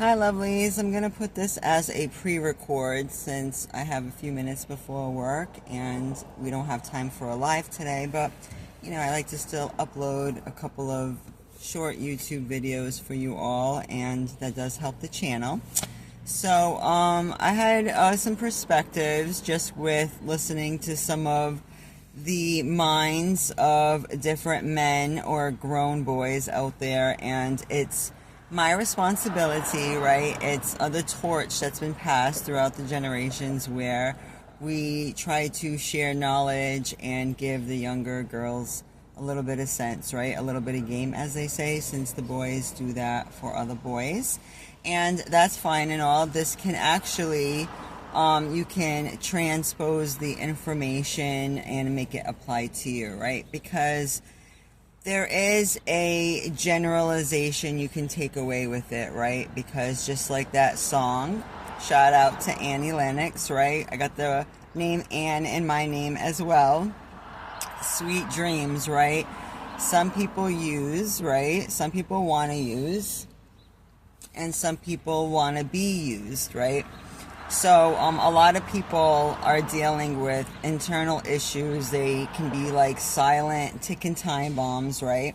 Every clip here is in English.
Hi, lovelies. I'm going to put this as a pre-record since I have a few minutes before work and we don't have time for a live today. But, I like to still upload a couple of short YouTube videos for you all, and that does help the channel. So, I had some perspectives just with listening to some of the minds of different men or grown boys out there, and it's my responsibility, right? It's the torch that's been passed throughout the generations where we try to share knowledge and give the younger girls a little bit of sense, right? A little bit of game, as they say, since the boys do that for other boys. And that's fine and all. This can actually, you can transpose the information and make it apply to you, right? Because there is a generalization you can take away with it, right? Because just like that song, shout out to Annie Lennox, right? I got the name Anne in my name as well. Sweet dreams, right? Some people use, right? Some people want to use, and some people want to be used, right? So a lot of people are dealing with internal issues. They can be like silent ticking time bombs, right?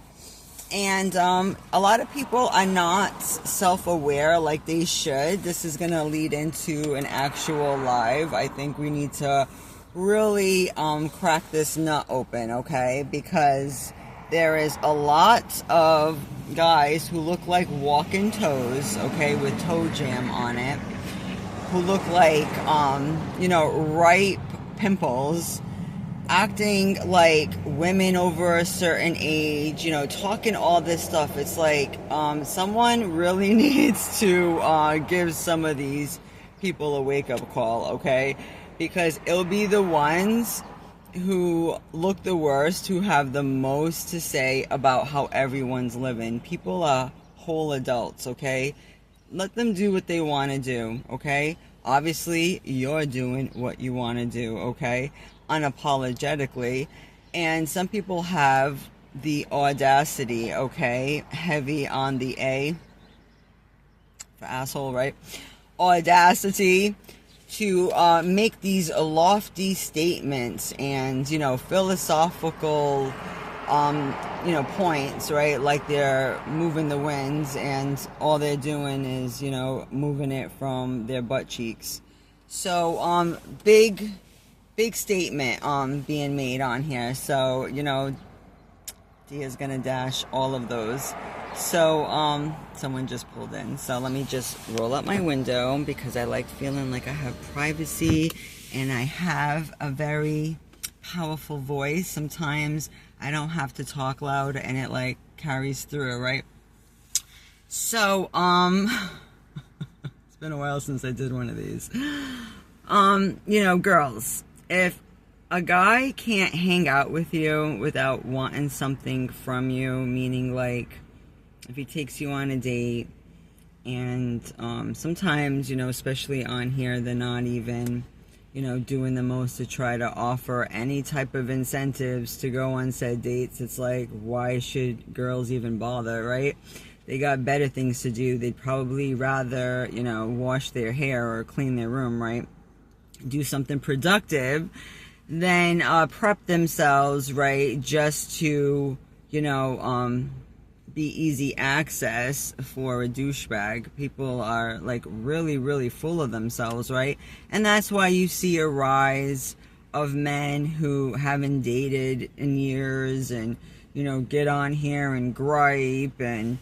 And a lot of people are not self-aware like they should. This is going to lead into an actual live. I think we need to really crack this nut open, okay? Because there is a lot of guys who look like walking toes, okay, with toe jam on it, who look like, ripe pimples, acting like women over a certain age, talking all this stuff. It's like someone really needs to give some of these people a wake-up call, okay? Because it'll be the ones who look the worst, who have the most to say about how everyone's living. People are whole adults, okay? Let them do what they want to do, okay? Obviously, you're doing what you want to do, okay? Unapologetically. And some people have the audacity, okay? Heavy on the A for asshole, right? Audacity to make these lofty statements and, philosophical points, right? Like they're moving the winds and all they're doing is, moving it from their butt cheeks. So, big statement, being made on here. So, Dia's gonna dash all of those. So, someone just pulled in. So let me just roll up my window because I like feeling like I have privacy and I have a very powerful voice. Sometimes I don't have to talk loud and it like carries through, right? So, it's been a while since I did one of these. Girls, if a guy can't hang out with you without wanting something from you, meaning like if he takes you on a date and sometimes, especially on here, they're not even doing the most to try to offer any type of incentives to go on said dates. It's like, why should girls even bother, right? They got better things to do. They'd probably rather, wash their hair or clean their room, right? Do something productive than prep themselves, right? Just to, be easy access for a douchebag. People are like really, really full of themselves, right? And that's why you see a rise of men who haven't dated in years and, get on here and gripe and,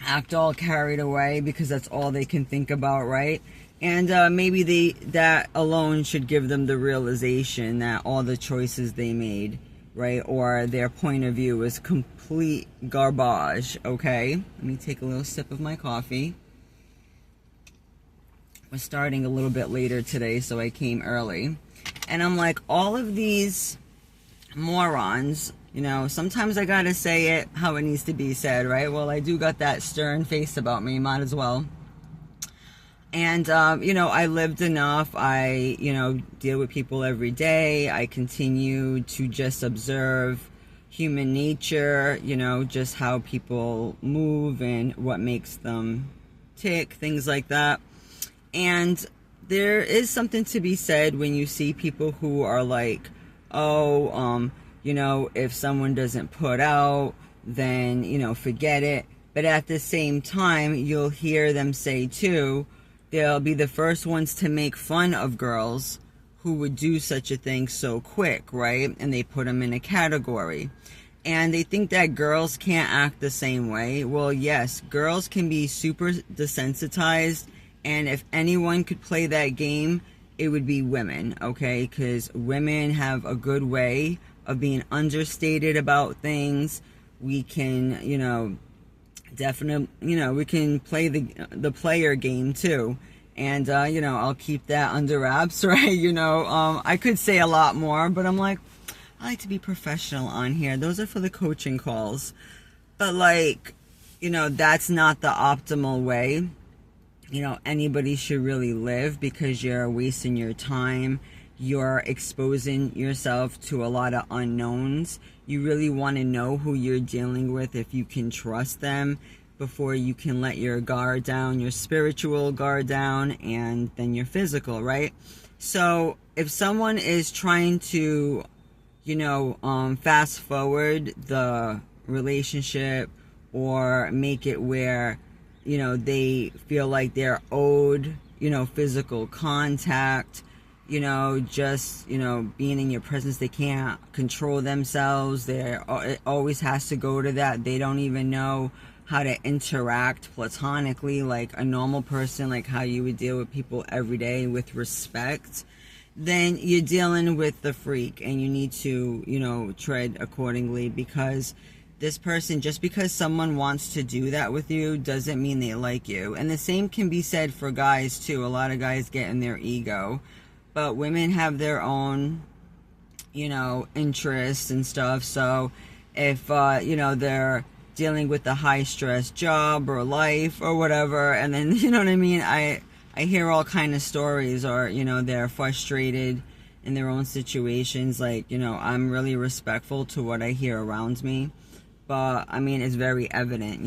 act all carried away because that's all they can think about, right? And maybe that alone should give them the realization that all the choices they made, right, or their point of view is complete garbage, okay? Let me take a little sip of my coffee. We're starting a little bit later today, so I came early. And I'm like, all of these morons, sometimes I gotta say it how it needs to be said, right? Well, I do got that stern face about me, might as well. And, I lived enough. I, deal with people every day. I continue to just observe human nature, just how people move and what makes them tick, things like that. And there is something to be said when you see people who are like, oh, if someone doesn't put out, then, forget it. But at the same time, you'll hear them say too, they'll be the first ones to make fun of girls who would do such a thing so quick, right? And they put them in a category. And they think that girls can't act the same way. Well, yes, girls can be super desensitized. And if anyone could play that game, it would be women, okay? Because women have a good way of being understated about things. We can, definitely, we can play the player game too. And, I'll keep that under wraps, right? I could say a lot more, but I'm like, I like to be professional on here. Those are for the coaching calls. But that's not the optimal way, anybody should really live, because you're wasting your time. You're exposing yourself to a lot of unknowns. You really want to know who you're dealing with, if you can trust them, before you can let your guard down, your spiritual guard down, and then your physical, right? So if someone is trying to, fast forward the relationship, or make it where, they feel like they're owed, physical contact, just, being in your presence, they can't control themselves. It always has to go to that. They don't even know how to interact platonically like a normal person, like how you would deal with people every day with respect. Then you're dealing with the freak, and you need to, tread accordingly, because this person, just because someone wants to do that with you doesn't mean they like you. And the same can be said for guys too. A lot of guys get in their ego, but women have their own, interests and stuff. So if, they're dealing with a high stress job or life or whatever, and then, you know what I mean? I hear all kind of stories, or, they're frustrated in their own situations. Like, I'm really respectful to what I hear around me. But, I mean, it's very evident,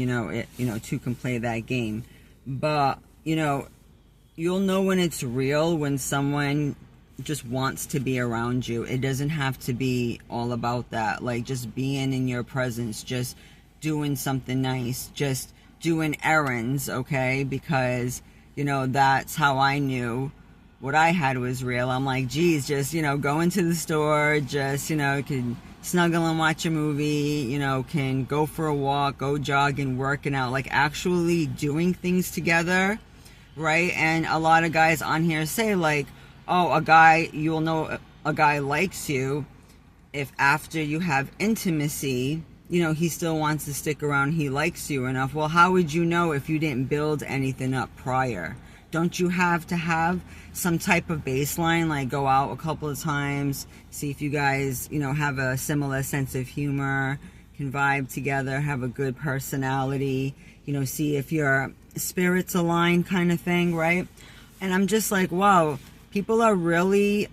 two can play that game. But, you'll know when it's real, when someone just wants to be around you. It doesn't have to be all about that. Like, just being in your presence, just doing something nice, just doing errands, okay? Because, that's how I knew what I had was real. I'm like, geez, just, going to the store, just, can snuggle and watch a movie, can go for a walk, go jogging, working out, like actually doing things together, right? And a lot of guys on here say like, oh, you'll know a guy likes you if after you have intimacy, he still wants to stick around, he likes you enough. Well, how would you know if you didn't build anything up prior? Don't you have to have some type of baseline, like go out a couple of times, see if you guys, have a similar sense of humor, can vibe together, have a good personality, see if your spirits align, kind of thing, right? And I'm just like, wow, people are really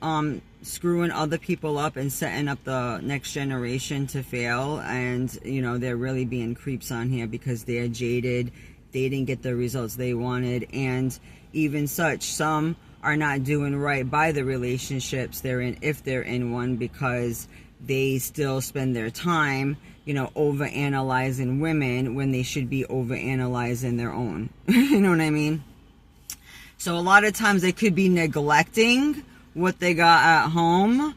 screwing other people up and setting up the next generation to fail. And, they're really being creeps on here because they're jaded. They didn't get the results they wanted. And even such, some are not doing right by the relationships they're in, if they're in one, because they still spend their time, overanalyzing women when they should be overanalyzing their own. You know what I mean? So a lot of times they could be neglecting what they got at home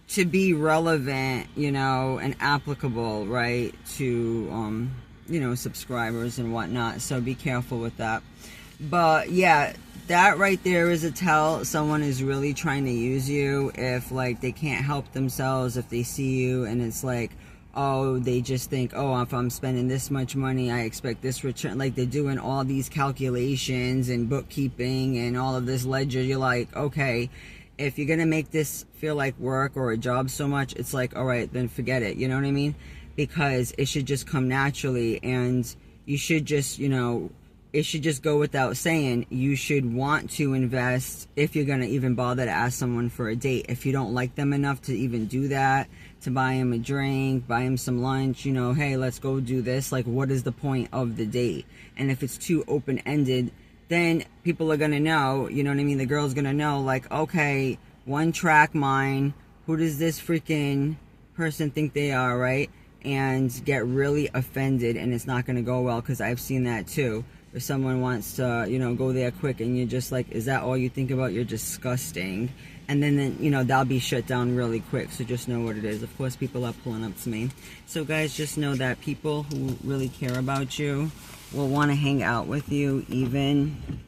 to be relevant, and applicable, right, to, subscribers and whatnot. So be careful with that. But yeah, that right there is a tell someone is really trying to use you. If like they can't help themselves, if they see you and it's like, oh, they just think, oh, if I'm spending this much money, I expect this return. Like they're doing all these calculations and bookkeeping and all of this ledger. You're like, okay, if you're going to make this feel like work or a job so much, it's like, all right, then forget it. You know what I mean? Because it should just come naturally, and you should just, it should just go without saying, you should want to invest if you're going to even bother to ask someone for a date. If you don't like them enough to even do that, to buy him a drink, buy him some lunch, you know, hey, let's go do this. Like, what is the point of the date? And if it's too open-ended, then people are going to know, you know what I mean? The girl's going to know, like, okay, one track mind, who does this freaking person think they are, right? And get really offended, and it's not going to go well, because I've seen that too. If someone wants to, you know, go there quick, and you're just like, is that all you think about? You're disgusting. And then, you know, that'll be shut down really quick. So just know what it is. Of course, people are pulling up to me. So guys, just know that people who really care about you will want to hang out with you, even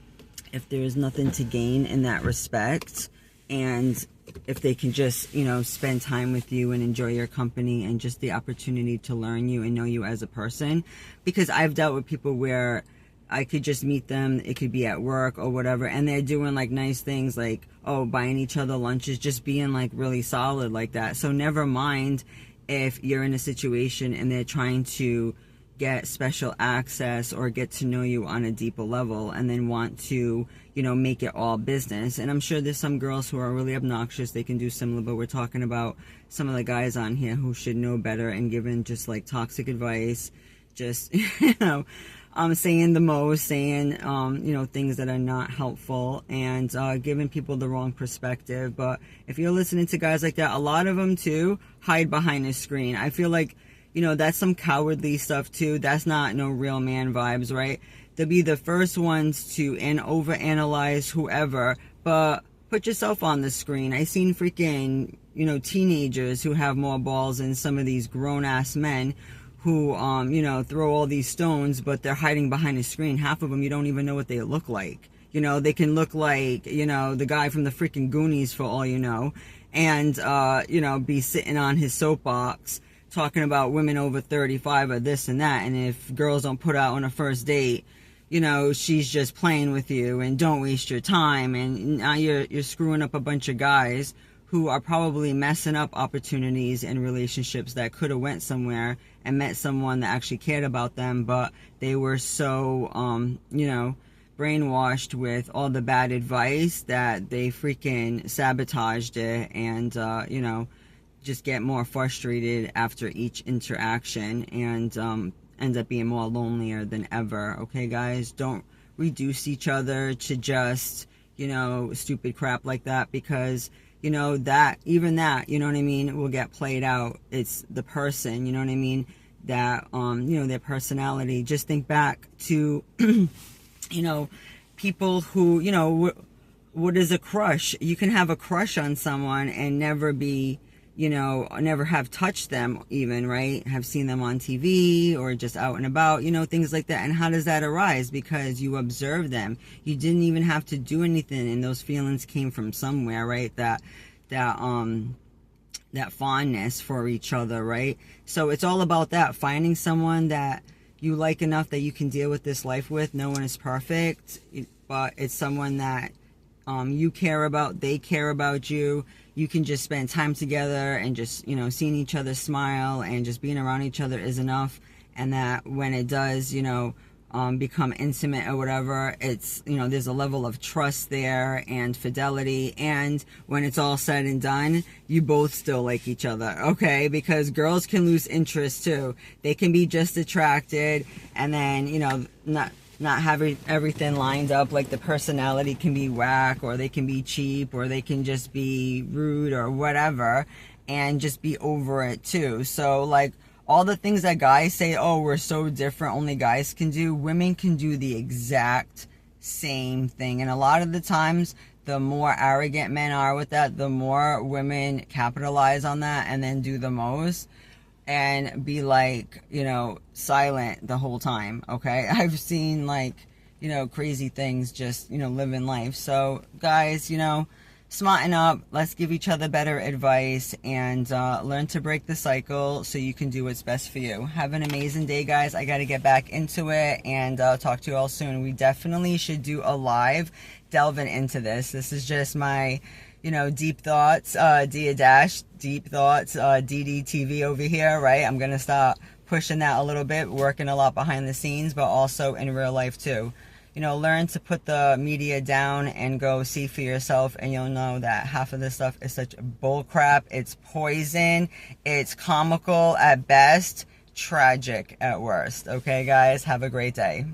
if there's nothing to gain in that respect. And if they can just, you know, spend time with you and enjoy your company and just the opportunity to learn you and know you as a person. Because I've dealt with people where I could just meet them, it could be at work or whatever, and they're doing like nice things, like, oh, buying each other lunches, just being like really solid like that. So never mind if you're in a situation and they're trying to get special access or get to know you on a deeper level and then want to, you know, make it all business. And I'm sure there's some girls who are really obnoxious, they can do similar, but we're talking about some of the guys on here who should know better and giving just like toxic advice, just, you know, saying the most, saying, you know, things that are not helpful, and giving people the wrong perspective. But if you're listening to guys like that, a lot of them too hide behind a screen. I feel like, you know, that's some cowardly stuff too. That's not no real man vibes, right? They'll be the first ones to overanalyze whoever, but put yourself on the screen. I seen freaking, you know, teenagers who have more balls than some of these grown-ass men who, you know, throw all these stones, but they're hiding behind a screen. Half of them, you don't even know what they look like. You know, they can look like, you know, the guy from the freaking Goonies for all you know, and, you know, be sitting on his soapbox talking about women over 35 or this and that. And if girls don't put out on a first date, you know, she's just playing with you and don't waste your time. And now you're screwing up a bunch of guys who are probably messing up opportunities and relationships that could have went somewhere and met someone that actually cared about them, but they were so, you know, brainwashed with all the bad advice that they freaking sabotaged it, and, you know, just get more frustrated after each interaction, and end up being more lonelier than ever. Okay, guys, don't reduce each other to just, you know, stupid crap like that, because, you know, that, even that, you know what I mean, will get played out. It's the person, you know what I mean, that, you know, their personality. Just think back to, you know, people who, you know, what is a crush? You can have a crush on someone and never be, you know, never have touched them even, right? Have seen them on TV or just out and about, you know, things like that. And how does that arise? Because you observe them. You didn't even have to do anything, and those feelings came from somewhere, right? That fondness for each other, right? So it's all about that, finding someone that you like enough that you can deal with this life with. No one is perfect, but it's someone that you care about, they care about you. You can just spend time together and just, you know, seeing each other smile and just being around each other is enough. And that when it does, you know, become intimate or whatever, it's, you know, there's a level of trust there and fidelity. And when it's all said and done, you both still like each other, okay? Because girls can lose interest too. They can be just attracted and then, you know, not have everything lined up. Like the personality can be whack, or they can be cheap, or they can just be rude or whatever, and just be over it too. So like all the things that guys say, oh, we're so different, only guys can do, women can do the exact same thing. And a lot of the times, the more arrogant men are with that, the more women capitalize on that and then do the most and be like, you know, silent the whole time, okay? I've seen like, you know, crazy things just, you know, living life. So guys, you know, smarten up, let's give each other better advice, and learn to break the cycle so you can do what's best for you. Have an amazing day, guys. I got to get back into it, and talk to you all soon. We definitely should do a live delving into this. This is just my, you know, deep thoughts, deep thoughts, DDTV over here, right? I'm going to start pushing that a little bit, working a lot behind the scenes, but also in real life too. learn to put the media down and go see for yourself, and you'll know that half of this stuff is such bull crap. It's poison. It's comical at best, tragic at worst. Okay, guys, have a great day.